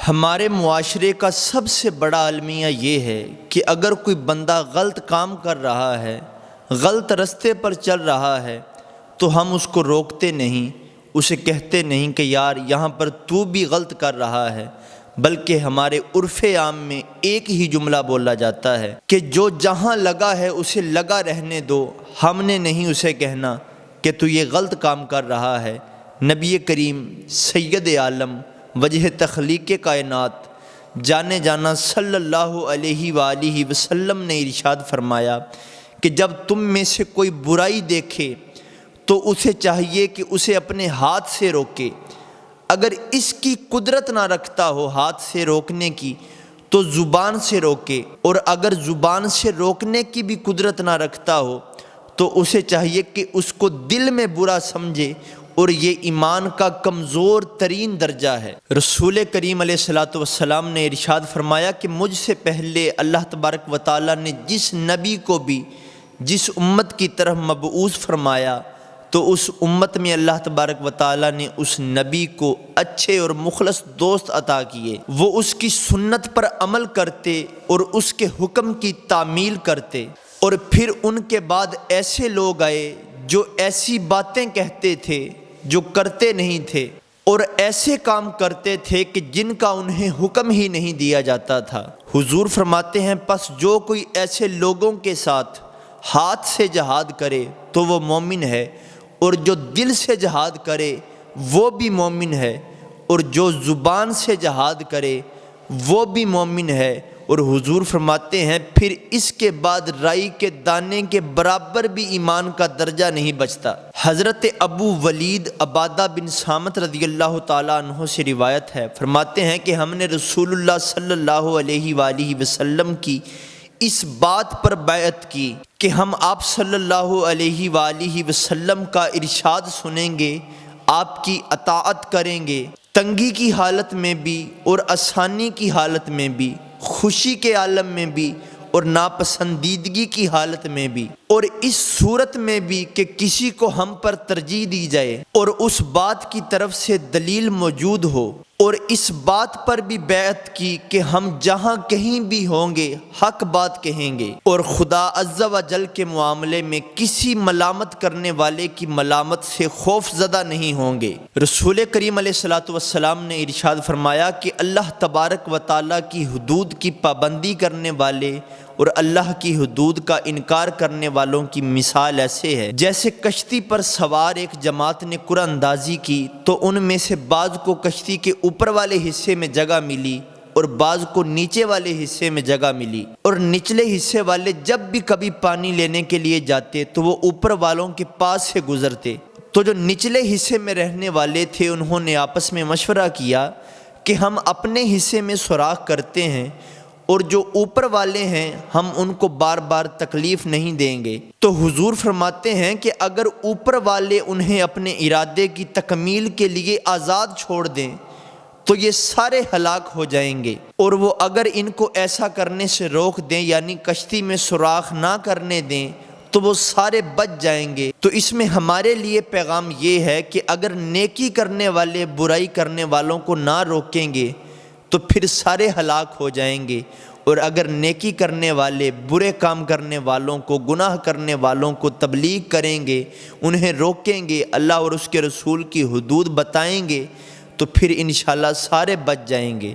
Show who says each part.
Speaker 1: ہمارے معاشرے کا سب سے بڑا المیہ یہ ہے کہ اگر کوئی بندہ غلط کام کر رہا ہے، غلط رستے پر چل رہا ہے، تو ہم اس کو روکتے نہیں، اسے کہتے نہیں کہ یار یہاں پر تو بھی غلط کر رہا ہے، بلکہ ہمارے عرف عام میں ایک ہی جملہ بولا جاتا ہے کہ جو جہاں لگا ہے اسے لگا رہنے دو۔ ہم نے نہیں اسے کہنا کہ تو یہ غلط کام کر رہا ہے۔ نبی کریم سید عالم وجہ تخلیق کائنات جانے جانا صلی اللہ علیہ وآلہ وسلم نے ارشاد فرمایا کہ جب تم میں سے کوئی برائی دیکھے تو اسے چاہیے کہ اسے اپنے ہاتھ سے روکے۔ اگر اس کی قدرت نہ رکھتا ہو ہاتھ سے روکنے کی تو زبان سے روکے، اور اگر زبان سے روکنے کی بھی قدرت نہ رکھتا ہو تو اسے چاہیے کہ اس کو دل میں برا سمجھے، اور یہ ایمان کا کمزور ترین درجہ ہے۔ رسول کریم علیہ الصلوۃ والسلام نے ارشاد فرمایا کہ مجھ سے پہلے اللہ تبارک و تعالیٰ نے جس نبی کو بھی جس امت کی طرف مبعوث فرمایا تو اس امت میں اللہ تبارک و تعالیٰ نے اس نبی کو اچھے اور مخلص دوست عطا کیے۔ وہ اس کی سنت پر عمل کرتے اور اس کے حکم کی تعمیل کرتے، اور پھر ان کے بعد ایسے لوگ آئے جو ایسی باتیں کہتے تھے جو کرتے نہیں تھے، اور ایسے کام کرتے تھے کہ جن کا انہیں حکم ہی نہیں دیا جاتا تھا۔ حضور فرماتے ہیں پس جو کوئی ایسے لوگوں کے ساتھ ہاتھ سے جہاد کرے تو وہ مومن ہے، اور جو دل سے جہاد کرے وہ بھی مومن ہے، اور جو زبان سے جہاد کرے وہ بھی مومن ہے۔ اور حضور فرماتے ہیں پھر اس کے بعد رائی کے دانے کے برابر بھی ایمان کا درجہ نہیں بچتا۔ حضرت ابو ولید عبادہ بن صامت رضی اللہ تعالیٰ عنہ سے روایت ہے، فرماتے ہیں کہ ہم نے رسول اللہ صلی اللہ علیہ وآلہ وسلم کی اس بات پر بیعت کی کہ ہم آپ صلی اللہ علیہ وآلہ وسلم کا ارشاد سنیں گے، آپ کی اطاعت کریں گے، تنگی کی حالت میں بھی اور آسانی کی حالت میں بھی، خوشی کے عالم میں بھی اور ناپسندیدگی کی حالت میں بھی، اور اس صورت میں بھی کہ کسی کو ہم پر ترجیح دی جائے اور اس بات کی طرف سے دلیل موجود ہو، اور اس بات پر بھی بیعت کی کہ ہم جہاں کہیں بھی ہوں گے حق بات کہیں گے، اور خدا عز و جل کے معاملے میں کسی ملامت کرنے والے کی ملامت سے خوف زدہ نہیں ہوں گے۔ رسول کریم علیہ الصلوۃ والسلام نے ارشاد فرمایا کہ اللہ تبارک و تعالیٰ کی حدود کی پابندی کرنے والے اور اللہ کی حدود کا انکار کرنے والوں کی مثال ایسے ہے جیسے کشتی پر سوار ایک جماعت نے قرعہ اندازی کی تو ان میں سے بعض کو کشتی کے اوپر والے حصے میں جگہ ملی اور بعض کو نیچے والے حصے میں جگہ ملی، اور نچلے حصے والے جب بھی کبھی پانی لینے کے لیے جاتے تو وہ اوپر والوں کے پاس سے گزرتے، تو جو نچلے حصے میں رہنے والے تھے انہوں نے آپس میں مشورہ کیا کہ ہم اپنے حصے میں سوراخ کرتے ہیں اور جو اوپر والے ہیں ہم ان کو بار بار تکلیف نہیں دیں گے۔ تو حضور فرماتے ہیں کہ اگر اوپر والے انہیں اپنے ارادے کی تکمیل کے لیے آزاد چھوڑ دیں تو یہ سارے ہلاک ہو جائیں گے، اور وہ اگر ان کو ایسا کرنے سے روک دیں یعنی کشتی میں سوراخ نہ کرنے دیں تو وہ سارے بچ جائیں گے۔ تو اس میں ہمارے لیے پیغام یہ ہے کہ اگر نیکی کرنے والے برائی کرنے والوں کو نہ روکیں گے تو پھر سارے ہلاک ہو جائیں گے، اور اگر نیکی کرنے والے برے کام کرنے والوں کو گناہ کرنے والوں کو تبلیغ کریں گے، انہیں روکیں گے، اللہ اور اس کے رسول کی حدود بتائیں گے، تو پھر انشاءاللہ سارے بچ جائیں گے۔